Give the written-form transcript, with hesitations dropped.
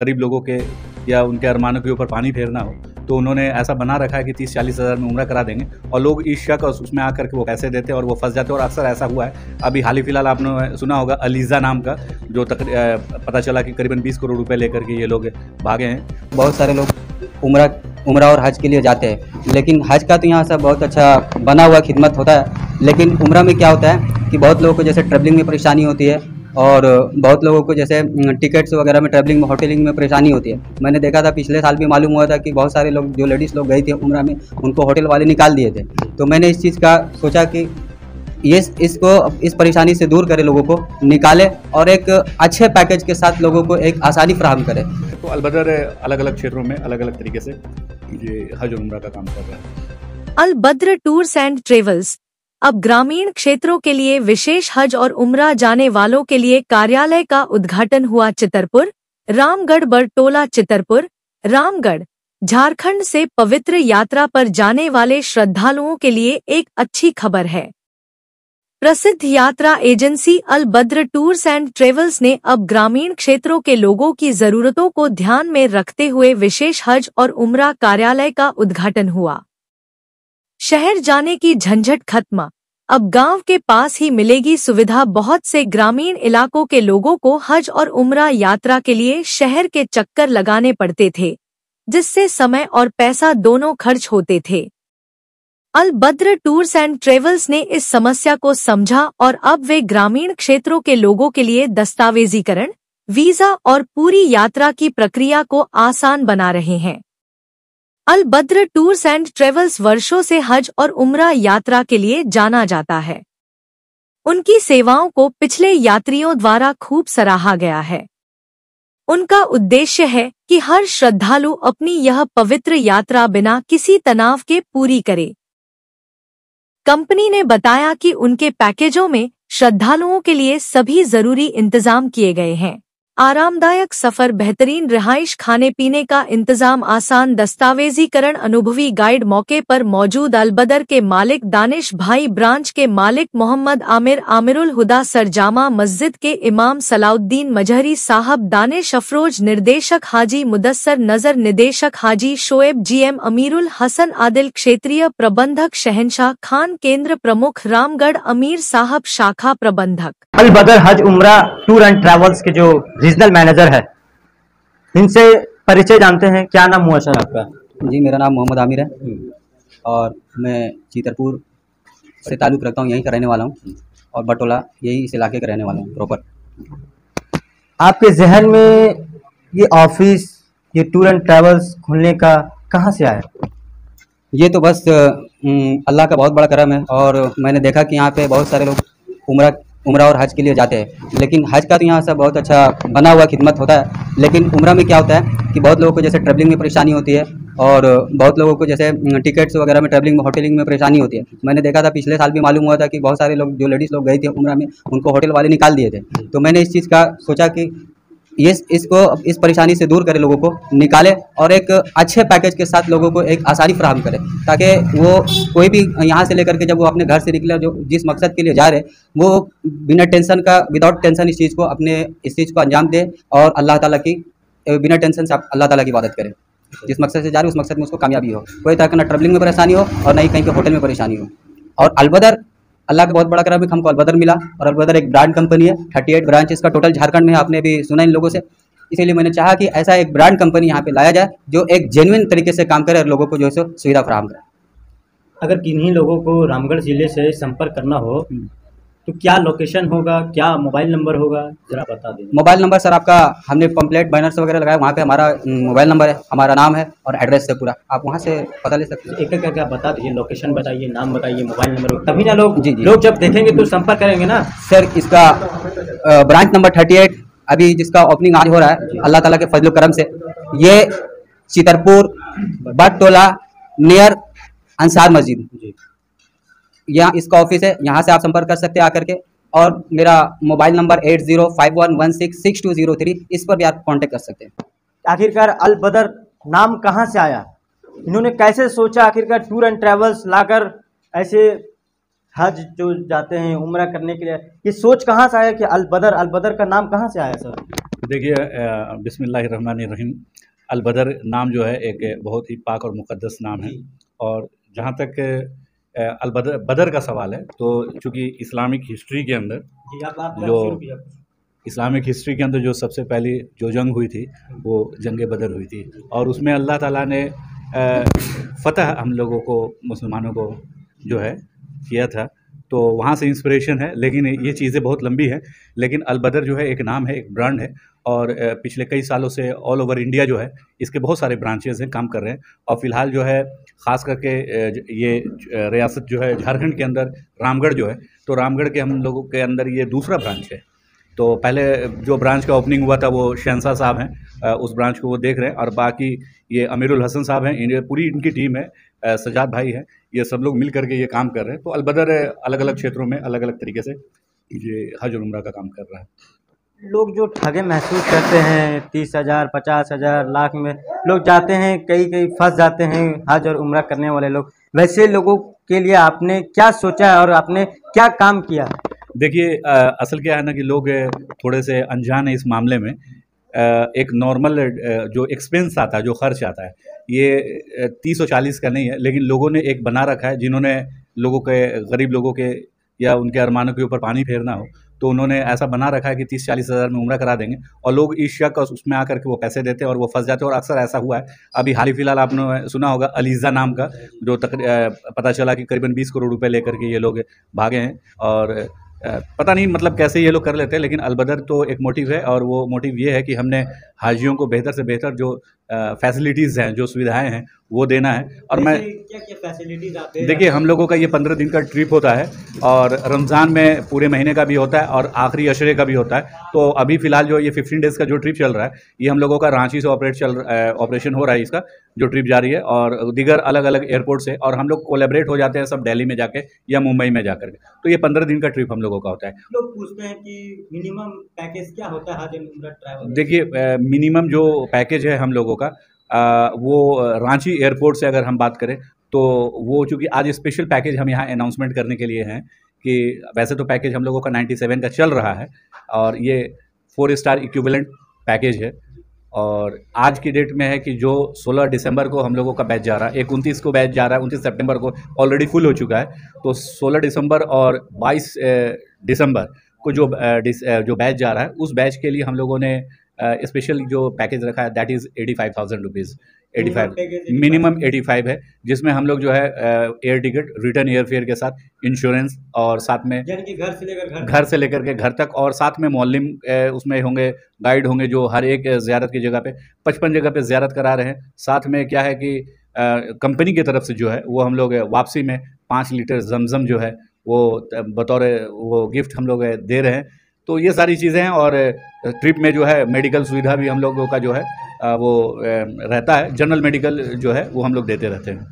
गरीब लोगों के या उनके अरमानों के ऊपर पानी फेरना हो, तो उन्होंने ऐसा बना रखा है कि 30-40 हज़ार में उम्रा करा देंगे और लोग इस शक और उसमें आकर के वो पैसे देते हैं और वो फंस जाते हैं। और अक्सर ऐसा हुआ है। अभी हाल ही फिलहाल आपने सुना होगा अलीज़ा नाम का, जो पता चला कि करीबन 20 करोड़ रुपए लेकर के ये लोग भागे हैं। बहुत सारे लोग उम्रा और हज के लिए जाते हैं, लेकिन हज का तो यहाँ सब बहुत अच्छा बना हुआ खिदमत होता है। लेकिन उम्रा में क्या होता है कि बहुत लोगों को जैसे ट्रैवलिंग में परेशानी होती है और बहुत लोगों को जैसे टिकट्स वगैरह में, ट्रैवलिंग में, होटलिंग में परेशानी होती है। मैंने देखा था पिछले साल भी मालूम हुआ था कि बहुत सारे लोग, जो लेडीज़ लोग गई थी उम्रा में, उनको होटल वाले निकाल दिए थे। तो मैंने इस चीज़ का सोचा कि इस परेशानी से दूर करे, लोगों को निकाले और एक अच्छे पैकेज के साथ लोगों को एक आसानी फराहम करे। तो अलबदर अलग अलग क्षेत्रों में अलग अलग तरीके से ये हज और उम्रा का काम कर रहा है। अल बद्र टूर्स एंड ट्रेवल्स अब ग्रामीण क्षेत्रों के लिए विशेष हज और उम्रा जाने वालों के लिए कार्यालय का उद्घाटन हुआ। चितरपुर, रामगढ़ बरटोला। चितरपुर, रामगढ़, झारखंड से पवित्र यात्रा पर जाने वाले श्रद्धालुओं के लिए एक अच्छी खबर है। प्रसिद्ध यात्रा agency Al Badr tours and travels ने अब ग्रामीण क्षेत्रों के लोगों की जरूरतों को ध्यान में रखते हुए विशेष हज और उम्रा कार्यालय का उद्घाटन हुआ। शहर जाने की झंझट खत्म, अब गांव के पास ही मिलेगी सुविधा। बहुत से ग्रामीण इलाकों के लोगों को हज और उम्रा यात्रा के लिए शहर के चक्कर लगाने पड़ते थे, जिससे समय और पैसा दोनों खर्च होते थे। अल बद्र टूर्स एंड ट्रेवल्स ने इस समस्या को समझा और अब वे ग्रामीण क्षेत्रों के लोगों के लिए दस्तावेजीकरण, वीजा और पूरी यात्रा की प्रक्रिया को आसान बना रहे हैं। अल बद्र टूर्स एंड ट्रेवल्स वर्षों से हज और उम्रा यात्रा के लिए जाना जाता है। उनकी सेवाओं को पिछले यात्रियों द्वारा खूब सराहा गया है। उनका उद्देश्य है कि हर श्रद्धालु अपनी यह पवित्र यात्रा बिना किसी तनाव के पूरी करे। कंपनी ने बताया कि उनके पैकेजों में श्रद्धालुओं के लिए सभी जरूरी इंतजाम किए गए हैं। आरामदायक सफर, बेहतरीन रिहाइश, खाने पीने का इंतजाम, आसान दस्तावेजीकरण, अनुभवी गाइड। मौके पर मौजूद अल बदर के मालिक दानिश भाई, ब्रांच के मालिक मोहम्मद आमिरुल हुदा, सरजामा मस्जिद के इमाम सलाउद्दीन मजहरी साहब, दानिश अफरोज, निर्देशक हाजी मुदस्सर नजर, निदेशक हाजी शोएब, जीएम अमीरुल हसन आदिल, क्षेत्रीय प्रबंधक शहनशाह खान, केंद्र प्रमुख रामगढ़ अमीर साहब, शाखा प्रबंधक अल बदर हज उम्रा टूर एंड ट्रैवल्स के जो रीजनल मैनेजर है, इनसे परिचय जानते हैं। क्या नाम हुआ सर आपका? जी, मेरा नाम मोहम्मद आमिर है और मैं चितरपुर से ताल्लुक़ रखता हूँ, यहीं का रहने वाला हूँ और बटोला यही इस इलाके का रहने वाला हूँ प्रॉपर। आपके जहन में ये ऑफिस, ये टूर एंड ट्रैवल्स खुलने का कहाँ से आया? ये तो बस अल्लाह का बहुत बड़ा करम है और मैंने देखा कि यहाँ पे बहुत सारे लोग उम्रा और हज के लिए जाते हैं, लेकिन हज का तो यहाँ सब बहुत अच्छा बना हुआ खिदमत होता है। लेकिन उम्रा में क्या होता है कि बहुत लोगों को जैसे ट्रैवलिंग में परेशानी होती है और बहुत लोगों को जैसे टिकट्स वगैरह में, ट्रैवलिंग में, होटलिंग में परेशानी होती है। मैंने देखा था पिछले साल भी मालूम हुआ था कि बहुत सारे लोग, जो लेडीज़ लोग गई थी उम्रा में, उनको होटल वाले निकाल दिए थे। तो मैंने इस चीज़ का सोचा कि इस परेशानी से दूर करे, लोगों को निकाले और एक अच्छे पैकेज के साथ लोगों को एक आसानी फराहम करे, ताकि वो कोई भी यहाँ से लेकर के जब वो अपने घर से निकले, जो जिस मकसद के लिए जा रहे, वो बिना टेंशन का, विदाउट टेंशन इस चीज़ को अंजाम दे और अल्लाह ताला की बिना टेंशन से अल्लाह ताला की इबादत करे। जिस मकसद से जा रहे उस मकसद में उसको कामयाबी हो, कोई तरह का ना ट्रैवलिंग में परेशानी हो और ना ही कहीं पे होटल में परेशानी हो। और अल बदर, अल्लाह का बहुत बड़ा करम है, हमको अल बदर मिला और अल बदर एक ब्रांड कंपनी है। 38 ब्रांच इसका टोटल झारखंड में, आपने भी सुना इन लोगों से। इसीलिए मैंने चाहा कि ऐसा एक ब्रांड कंपनी यहाँ पे लाया जाए जो एक जेन्युइन तरीके से काम करे और लोगों को जो है सुविधा फराहम करे। अगर किन्हीं लोगों को रामगढ़ जिले से संपर्क करना हो तो क्या लोकेशन होगा, क्या मोबाइल नंबर होगा, जरा बता दें। मोबाइल नंबर सर आपका, हमने पंपलेट बैनर्स वगैरह लगाया, वहाँ पे हमारा मोबाइल नंबर है, हमारा नाम है और एड्रेस है पूरा, आप वहाँ से पता ले सकते हैं। एक एक क्या बता दीजिए, लोकेशन बताइए, नाम बताइए, मोबाइल नंबर, तभी ना लोग लोग जब देखेंगे तो संपर्क करेंगे ना। सर इसका ब्रांच नंबर 38 अभी जिसका ओपनिंग आज हो रहा है अल्लाह ताला के फजल करम से, ये चितरपुर बटटोला नियर अंसार मस्जिद, यहाँ इसका ऑफिस है। यहाँ से आप संपर्क कर सकते हैं आकर के। और मेरा मोबाइल नंबर 8051166203, इस पर भी आप कांटेक्ट कर सकते हैं। आखिरकार अल बदर नाम कहाँ से आया? इन्होंने कैसे सोचा आखिरकार टूर एंड ट्रैवल्स लाकर ऐसे हज जो जाते हैं उम्रा करने के लिए, ये सोच कहाँ से आया कि अल बदर का नाम कहाँ से आया सर? देखिए बिस्मिल्लाहिर्रहमानिर्रहीम। अल-बदर नाम जो है एक बहुत ही पाक और मुक़द्दस नाम है। और जहाँ तक अल-बदर बदर का सवाल है, तो चूँकि इस्लामिक हिस्ट्री के अंदर जो इस्लामिक हिस्ट्री के अंदर जो सबसे पहली जो जंग हुई थी वो जंग बदर हुई थी, और उसमें अल्लाह ताला ने फ़तह हम लोगों को, मुसलमानों को जो है किया था। तो वहाँ से इंस्पिरेशन है, लेकिन ये चीज़ें बहुत लंबी हैं। लेकिन अल-बदर जो है एक नाम है, एक ब्रांड है, और पिछले कई सालों से ऑल ओवर इंडिया जो है इसके बहुत सारे ब्रांचेज़ हैं, काम कर रहे हैं। और फ़िलहाल जो है ख़ास करके ये रियासत जो है झारखंड के अंदर रामगढ़ जो है, तो रामगढ़ के हम लोगों के अंदर ये दूसरा ब्रांच है। तो पहले जो ब्रांच का ओपनिंग हुआ था वो शहंशाह साहब हैं, उस ब्रांच को वो देख रहे हैं, और बाकी ये अमीरुल हसन साहब हैं, पूरी इनकी टीम है, सजाद भाई हैं, ये सब लोग मिल करके ये काम कर रहे हैं। तो अल-बदर अलग अलग क्षेत्रों में अलग अलग तरीके से ये हज और उम्रा का काम कर रहा है। लोग जो ठगे महसूस करते हैं 30,000 50,000 लाख में लोग जाते हैं, कई कई फंस जाते हैं हज और उम्रा करने वाले लोग, वैसे लोगों के लिए आपने क्या सोचा है और आपने क्या काम किया? देखिए असल क्या है ना कि लोग थोड़े से अनजान हैं इस मामले में। एक नॉर्मल जो एक्सपेंस आता है, जो खर्च आता है, ये 30 और 40 का नहीं है, लेकिन लोगों ने एक बना रखा है, जिन्होंने लोगों के, गरीब लोगों के या उनके अरमानों के ऊपर पानी फेरना हो, तो उन्होंने ऐसा बना रखा है कि 30-40 हज़ार में उम्रा करा देंगे, और लोग इस शक और उसमें आकर के वो पैसे देते हैं और वो फंस जाते हैं। और अक्सर ऐसा हुआ है, अभी हाल ही फिलहाल आपने सुना होगा अलीज़ा नाम का, जो पता चला कि करीबन 20 करोड़ रुपए लेकर के ये लोग भागे हैं। और पता नहीं मतलब कैसे ये लोग कर लेते हैं, लेकिन अल-बदर तो एक मोटिव है, और वो मोटिव ये है कि हमने हाजियों को बेहतर से बेहतर जो फैसिलिटीज़ हैं, जो सुविधाएं हैं, वो देना है। और मैं क्या फैसिलिटीज आते हैं? देखिए, हम लोगों का ये 15 दिन का ट्रिप होता है, और रमज़ान में पूरे महीने का भी होता है, और आखिरी अशरे का भी होता है। तो अभी फ़िलहाल जो ये 15 डेज़ का जो ट्रिप चल रहा है, ये हम लोगों का रांची से ऑपरेशन हो रहा है, इसका जो ट्रिप जारी है, और दीगर अलग अलग एयरपोर्ट से, और हम लोग कोलैबोरेट हो जाते हैं सब दिल्ली में जाके या मुंबई में जाकर के। तो ये 15 दिन का ट्रिप हम लोगों का होता है। लोग पूछते हैं कि मिनिमम पैकेज क्या होता है हज और उम्रा ट्रैवल? देखिए मिनिमम जो पैकेज है हम लोगों का, वो रांची एयरपोर्ट से अगर हम बात करें, तो वो चूँकि आज स्पेशल पैकेज हम यहाँ अनाउंसमेंट करने के लिए हैं कि वैसे तो पैकेज हम लोगों का 97 का चल रहा है, और ये 4 स्टार इक्विवेलेंट पैकेज है। और आज की डेट में है कि जो 16 दिसंबर को हम लोगों का बैच जा रहा है, एक 29 को बैच जा रहा है, 29 सितंबर को ऑलरेडी फुल हो चुका है। तो 16 दिसंबर और 22 दिसंबर को जो बैच जा रहा है, उस बैच के लिए हम लोगों ने स्पेशल जो पैकेज रखा है, दैट इज़ 85,000 रुपीज़। 85 मिनिमम 85 है, जिसमें हम लोग जो है air ticket, return air fare के साथ इंश्योरेंस, और साथ में यानी कि घर से लेकर के घर तक, और साथ में मौलिम उसमें होंगे, गाइड होंगे, जो हर एक ज़ियारत की जगह पे 55 जगह पे ज़ियारत करा रहे हैं। साथ में क्या है कि कंपनी की तरफ से जो है वो हम लोग वापसी में 5 लीटर ज़मज़म जो है वो बतौर वो गिफ्ट हम लोग दे रहे हैं। तो ये सारी चीज़ें हैं, और ट्रिप में जो है मेडिकल सुविधा भी हम लोगों का जो है वो रहता है, जनरल मेडिकल जो है वो हम लोग देते रहते हैं।